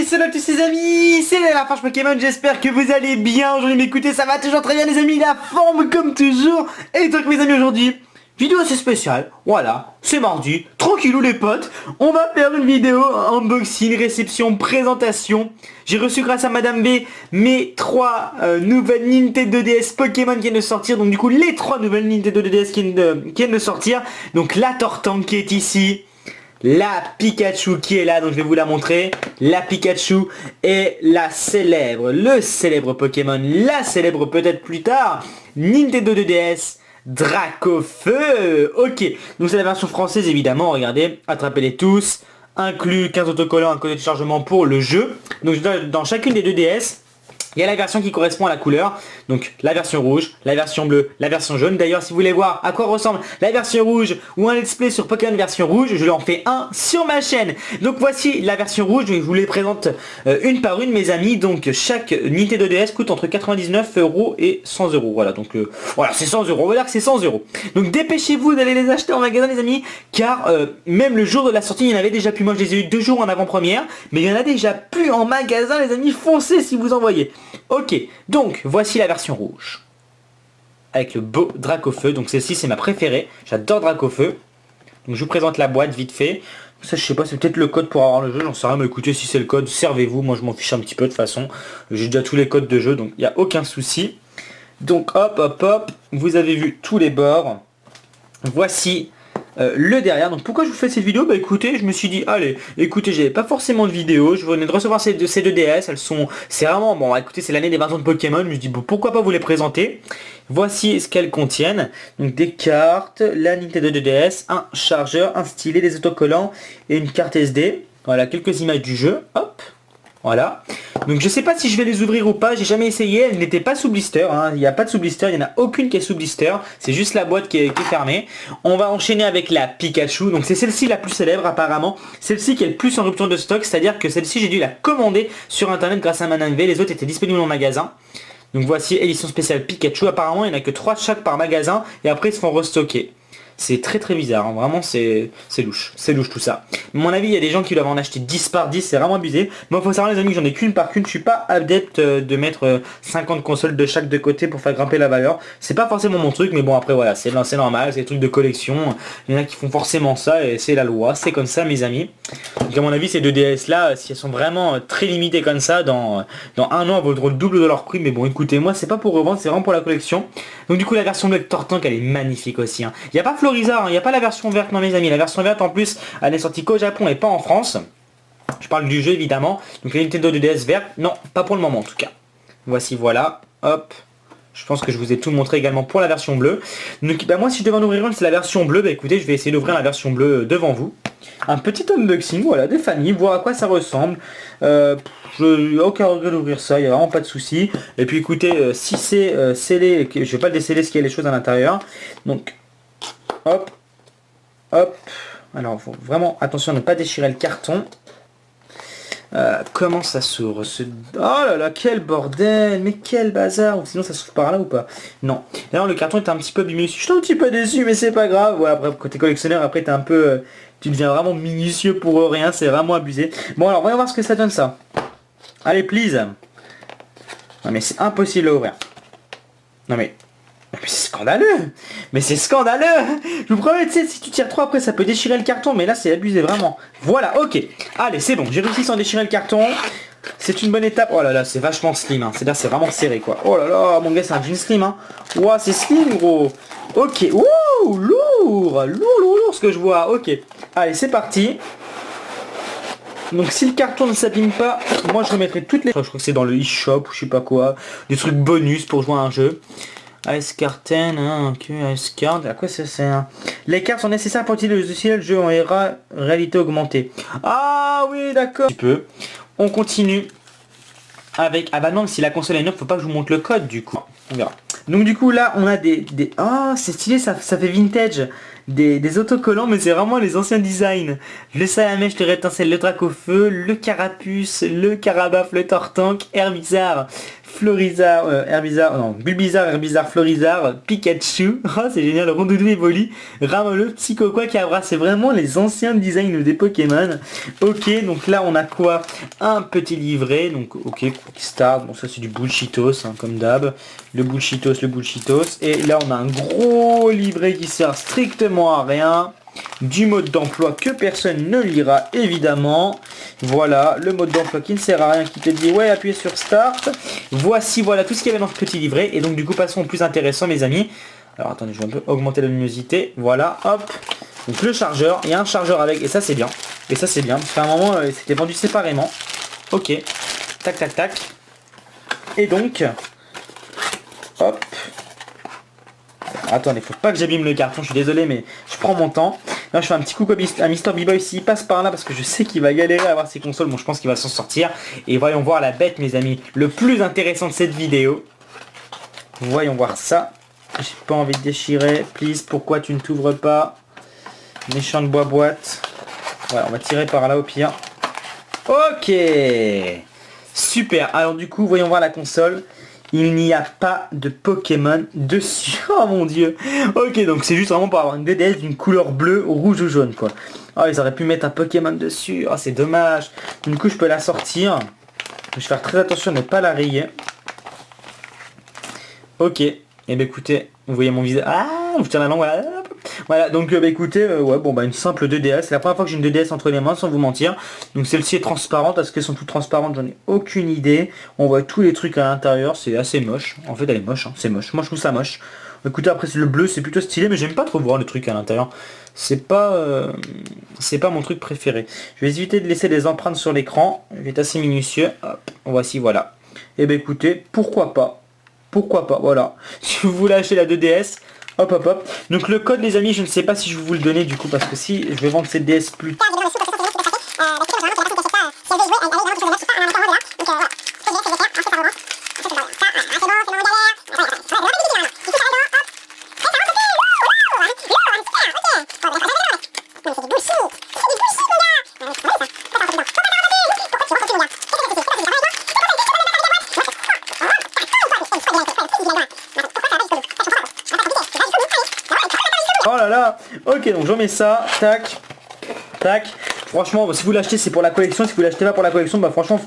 salut à tous les amis, c'est la Forge Pokémon, j'espère que vous allez bien. Aujourd'hui m'écoutez, ça va toujours très bien les amis, la forme comme toujours. Et donc mes amis aujourd'hui, vidéo assez spéciale, voilà, c'est mardi, tranquillou les potes. On va faire une vidéo unboxing, réception, présentation. J'ai reçu grâce à Madame B mes 3 nouvelles Nintendo DS Pokémon qui viennent de sortir. Donc du coup les 3 nouvelles Nintendo DS qui viennent de sortir. Donc la Tortank qui est ici, la Pikachu qui est là, donc je vais vous la montrer. La Pikachu et le célèbre Pokémon, la célèbre peut-être plus tard, Nintendo 2DS Dracofeu. Ok, donc c'est la version française évidemment, regardez, attrapez-les tous. Inclus 15 autocollants, un code de chargement pour le jeu. Donc dans chacune des 2DS, il y a la version qui correspond à la couleur, donc la version rouge, la version bleue, la version jaune. D'ailleurs, si vous voulez voir à quoi ressemble la version rouge ou un let's play sur Pokémon version rouge, je en fais un sur ma chaîne. Donc voici la version rouge, je vous les présente une par une mes amis. Donc chaque Nintendo DS coûte entre 99 € et 100 €. Voilà, donc voilà, c'est 100 €, on va dire que c'est 100 €. Donc dépêchez-vous d'aller les acheter en magasin les amis, car même le jour de la sortie, il y en avait déjà plus. Moi je les ai eu 2 jours en avant-première, mais il y en a déjà plus en magasin les amis, foncez si vous en voyez. Ok, donc voici la version rouge avec le beau Dracofeu. Donc celle-ci c'est ma préférée, j'adore Dracofeu. Donc je vous présente la boîte vite fait. Ça je sais pas, c'est peut-être le code pour avoir le jeu, j'en sais rien, mais écoutez, si c'est le code, servez-vous, moi je m'en fiche un petit peu de toute façon. J'ai déjà tous les codes de jeu, donc il n'y a aucun souci. Donc hop hop hop, vous avez vu tous les bords. Voici le derrière. Donc pourquoi je vous fais cette vidéo? Bah écoutez, je me suis dit allez, écoutez, j'avais pas forcément de vidéo, je venais de recevoir ces deux DS, c'est vraiment bon, écoutez, c'est l'année des 20 ans de Pokémon, je me dis bon, pourquoi pas vous les présenter. Voici ce qu'elles contiennent, donc des cartes, la Nintendo 2DS, un chargeur, un stylet, des autocollants et une carte SD. Voilà quelques images du jeu, hop, voilà. Donc je sais pas si je vais les ouvrir ou pas, j'ai jamais essayé, elles n'étaient pas sous blister, hein. Il n'y a pas de sous blister, il n'y en a aucune qui est sous blister, c'est juste la boîte qui est fermée. On va enchaîner avec la Pikachu, donc c'est celle-ci la plus célèbre apparemment, celle-ci qui est le plus en rupture de stock, c'est-à-dire que celle-ci j'ai dû la commander sur internet grâce à Madame V, les autres étaient disponibles en magasin. Donc voici édition spéciale Pikachu, apparemment il n'y en a que 3 de chaque par magasin et après ils se font restocker. C'est très très bizarre, hein. Vraiment c'est louche tout ça. À mon avis il y a des gens qui doivent en acheter 10 par 10, c'est vraiment abusé. Moi il faut savoir les amis que j'en ai qu'une par qu'une, je suis pas adepte de mettre 50 consoles de chaque de côté pour faire grimper la valeur. C'est pas forcément mon truc, mais bon après voilà, c'est normal, c'est des trucs de collection. Il y en a qui font forcément ça et c'est la loi, c'est comme ça mes amis. Donc à mon avis ces deux DS là, si elles sont vraiment très limitées comme ça, dans un an elles vaudront le double de leur prix. Mais bon écoutez, moi c'est pas pour revendre, c'est vraiment pour la collection. Donc du coup la version Black Tortank elle est magnifique aussi, hein. Il n'y a pas Florizard, il n'y a pas la version verte, non mes amis. La version verte en plus elle est sortie qu'au Japon et pas en France. Je parle du jeu évidemment. Donc la Nintendo 2DS verte, non, pas pour le moment en tout cas. Voici, voilà, hop. Je pense que je vous ai tout montré également pour la version bleue. Donc bah, moi si je devais en ouvrir une, c'est la version bleue. Bah écoutez, je vais essayer d'ouvrir la version bleue devant vous. Un petit unboxing, voilà, des familles, voir à quoi ça ressemble. Je n'ai aucun regret d'ouvrir ça, il n'y a vraiment pas de souci. Et puis écoutez, si c'est scellé, je vais pas le déceler ce qu'il y a les choses à l'intérieur. Donc hop, hop. Alors faut vraiment attention à ne pas déchirer le carton. Comment ça s'ouvre Oh là là, quel bordel, mais quel bazar. Ou sinon ça s'ouvre par là ou pas? Non. D'ailleurs le carton est un petit peu abîmé. Je suis un petit peu déçu, mais c'est pas grave. Voilà, après côté collectionneur, après t'es un peu, tu deviens vraiment minutieux pour rien. C'est vraiment abusé. Bon alors voyons voir ce que ça donne ça. Allez please. Non mais c'est impossible à ouvrir. Non mais c'est scandaleux. Mais c'est scandaleux. Je vous promets, tu sais, si tu tires trop après ça peut déchirer le carton, mais là c'est abusé vraiment. Voilà, ok. Allez, c'est bon, j'ai réussi sans déchirer le carton. C'est une bonne étape. Oh là là, c'est vachement slim, hein. C'est-à-dire c'est vraiment serré quoi. Oh là là, mon gars c'est un jean slim, hein. Ouah, c'est slim gros. Ok, ouh, lourd ce que je vois. Ok, allez c'est parti. Donc si le carton ne s'abîme pas, moi je remettrai toutes les... Je crois que c'est dans le eShop ou je sais pas quoi. Des trucs bonus pour jouer à un jeu. Ice Carten, hein, ok, Ice Card, à quoi ça sert? Les cartes sont nécessaires pour utiliser le logiciel, le jeu en réalité augmentée. Ah oui, d'accord. Un petit peu. On continue avec... Ah bah non, si la console est neuve, faut pas que je vous montre le code du coup. On verra. Donc du coup là, on a des... Ah, c'est stylé, ça fait vintage. Des autocollants, mais c'est vraiment les anciens designs. Le Salamèche, le Rétincelle, le Dracofeu, le Carapuce, le Carabaf, le Tortank, Herbizarre, Florizard, Herbizarre, non, Bulbizarre, Herbizarre, Florizard, Pikachu, oh, c'est génial, Rondoudou Evoli, Ramolo, Psychoquack, Cabra, c'est vraiment les anciens designs des Pokémon. Ok, donc là on a quoi? Un petit livret, donc ok, Start, bon ça c'est du bullshitos, hein, comme d'hab, le bullshitos, et là on a un gros livret qui sert strictement à rien. Du mode d'emploi que personne ne lira évidemment. Voilà, le mode d'emploi qui ne sert à rien, qui te dit ouais appuyez sur Start. Voici voilà tout ce qu'il y avait dans ce petit livret. Et donc du coup passons au plus intéressant mes amis. Alors attendez, je vais un peu augmenter la luminosité. Voilà, hop. Donc le chargeur, il y a un chargeur avec et ça c'est bien. Et ça c'est bien, parce qu'à un moment c'était vendu séparément. Ok, tac tac tac. Et donc, hop. Attendez, faut pas que j'abîme le carton, je suis désolé mais je prends mon temps. Là je fais un petit coucou à Mister B-Boy s'il passe par là parce que je sais qu'il va galérer à avoir ses consoles. Bon je pense qu'il va s'en sortir. Et voyons voir la bête mes amis, le plus intéressant de cette vidéo. Voyons voir ça. J'ai pas envie de déchirer, please, pourquoi tu ne t'ouvres pas? Méchante boîte. Voilà, on va tirer par là au pire. Ok. Super, alors du coup voyons voir la console. Il n'y a pas de Pokémon dessus. Oh mon dieu. Ok, donc c'est juste vraiment pour avoir une 2DS d'une couleur bleue, rouge ou jaune quoi. Oh, ils auraient pu mettre un Pokémon dessus. Oh, c'est dommage. Du coup, je peux la sortir. Je vais faire très attention à ne pas la rayer. Ok. Et bien écoutez, vous voyez mon visage. Ah, je tiens la langue. Voilà. Voilà, donc écoutez, ouais, bon bah une simple 2DS. C'est la première fois que j'ai une 2DS entre les mains, sans vous mentir. Donc celle-ci est transparente, parce qu'elles sont toutes transparentes, j'en ai aucune idée. On voit tous les trucs à l'intérieur, c'est assez moche. En fait elle est moche, hein, c'est moche. Moi je trouve ça moche. Écoutez, après c'est le bleu, c'est plutôt stylé, mais j'aime pas trop voir les trucs à l'intérieur. C'est pas mon truc préféré. Je vais éviter de laisser des empreintes sur l'écran. Je vais être assez minutieux. Hop, voici, voilà. Et ben écoutez, pourquoi pas. Pourquoi pas, voilà. Si vous voulez acheter la 2DS, hop hop hop. Donc le code les amis, je ne sais pas si je vais vous le donner du coup, parce que si je vais vendre cette DS plus... Oh là là. Ok, donc je mets ça, tac, tac. Franchement, si vous l'achetez c'est pour la collection, si vous l'achetez pas pour la collection, bah franchement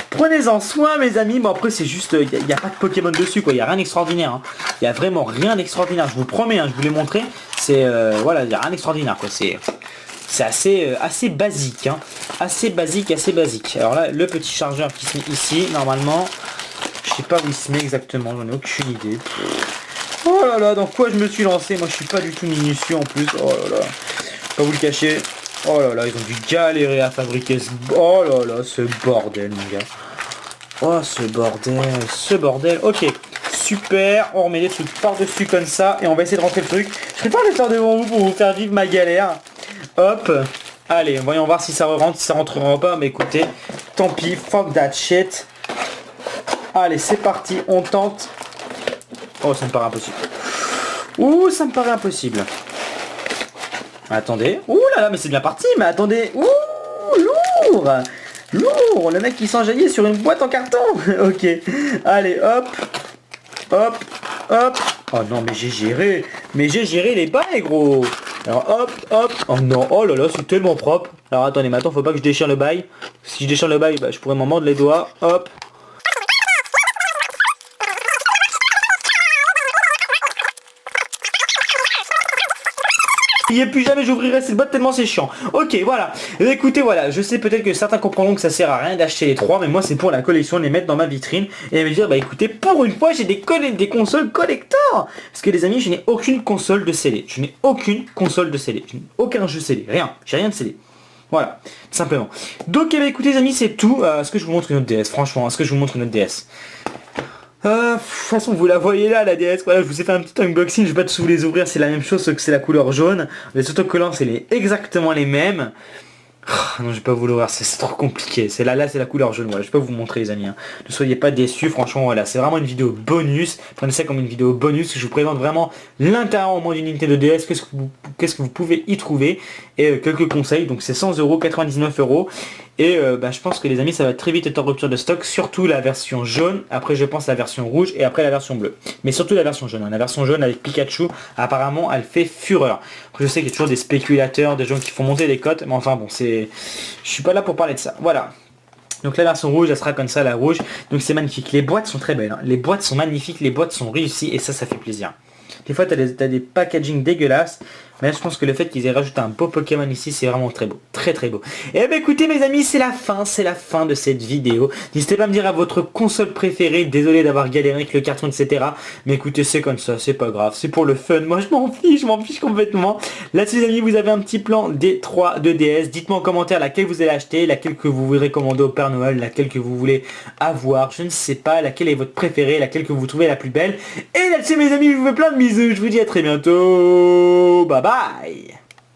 prenez-en soin mes amis. Bon après c'est juste, il n'y a pas de Pokémon dessus quoi, il n'y a rien d'extraordinaire. Hein. Il n'y a vraiment rien d'extraordinaire, je vous promets, hein, je vous l'ai montré. C'est, voilà, il n'y a rien d'extraordinaire quoi, c'est assez basique, hein. Assez basique. Alors là, le petit chargeur qui se met ici, normalement, je sais pas où il se met exactement, j'en ai aucune idée. Oh là là, dans quoi je me suis lancé? Moi je suis pas du tout minutieux en plus. Oh là là, pas vous le cacher. Oh là là, ils ont dû galérer à fabriquer ce... Oh là là, ce bordel mon gars. Oh ce bordel. Ok, super. On remet les trucs par-dessus comme ça. Et on va essayer de rentrer le truc. Je prépare le faire devant vous pour vous faire vivre ma galère. Hop. Allez, voyons voir si ça rentre, si ça rentrera pas. Mais écoutez, tant pis, fuck that shit. Allez, c'est parti, on tente. Oh, ça me paraît impossible. Ouh, ça me paraît impossible. Attendez. Ouh là là, mais c'est bien parti. Mais attendez. Ouh, lourd. Lourd. Le mec qui s'enjaillait sur une boîte en carton. Ok. Allez, hop. Hop. Hop. Oh non, mais j'ai géré. Mais j'ai géré les bails, gros. Alors, hop, hop. Oh non. Oh là là, c'est tellement propre. Alors, attendez, maintenant, faut pas que je déchire le bail. Si je déchire le bail, bah, je pourrais m'en mordre les doigts. Hop. Et plus jamais j'ouvrirai cette boîte tellement c'est chiant. Ok, voilà. Et écoutez, voilà, je sais peut-être que certains comprendront que ça sert à rien d'acheter les trois, mais moi c'est pour la collection, les mettre dans ma vitrine et me dire bah écoutez, pour une fois j'ai des consoles collector. Parce que les amis, je n'ai aucune console de scellé. Je n'ai aucune console de scellé. Je n'ai aucun jeu scellé. Rien. J'ai rien de scellé. Voilà, simplement. Donc eh bien, écoutez les amis, c'est tout. Est-ce que je vous montre une autre DS? Franchement, est-ce que je vous montre une autre DS? De toute façon vous la voyez là la DS, voilà, je vous ai fait un petit unboxing, je vais pas tous vous les ouvrir, c'est la même chose sauf que c'est la couleur jaune. Les autocollants c'est exactement les mêmes. Non, je vais pas vous l'ouvrir, c'est trop compliqué. C'est là c'est la couleur jaune, voilà, je vais pas vous montrer les amis. Hein. Ne soyez pas déçus, franchement voilà, c'est vraiment une vidéo bonus. Prenez ça comme une vidéo bonus, je vous présente vraiment l'intérieur au moins d'une Nintendo DS, qu'est-ce que vous pouvez y trouver. Et quelques conseils, donc c'est 100 €, 99 €. Et je pense que les amis, ça va très vite être en rupture de stock, surtout la version jaune, après je pense la version rouge et après la version bleue. Mais surtout la version jaune, hein. La version jaune avec Pikachu, apparemment elle fait fureur. Après, je sais qu'il y a toujours des spéculateurs, des gens qui font monter les cotes, mais enfin bon, je suis pas là pour parler de ça. Voilà. Donc la version rouge, elle sera comme ça, la rouge. Donc c'est magnifique. Les boîtes sont très belles, hein. Les boîtes sont magnifiques, les boîtes sont réussies et ça fait plaisir. Des fois, t'as des packaging dégueulasses. Mais là, je pense que le fait qu'ils aient rajouté un beau Pokémon ici, c'est vraiment très beau. Très très beau. Et ben écoutez mes amis, c'est la fin de cette vidéo. N'hésitez pas à me dire à votre console préférée. Désolé d'avoir galéré avec le carton, etc. Mais écoutez, c'est comme ça, c'est pas grave. C'est pour le fun. Moi, je m'en fiche complètement. Là-dessus, les amis, vous avez un petit plan des 3 de DS. Dites-moi en commentaire laquelle vous allez acheter, laquelle que vous voudrez commander au Père Noël, laquelle que vous voulez avoir. Je ne sais pas laquelle est votre préférée, laquelle que vous trouvez la plus belle. Et là-dessus, mes amis, je vous fais plein de bisous. Je vous dis à très bientôt. Bye bye.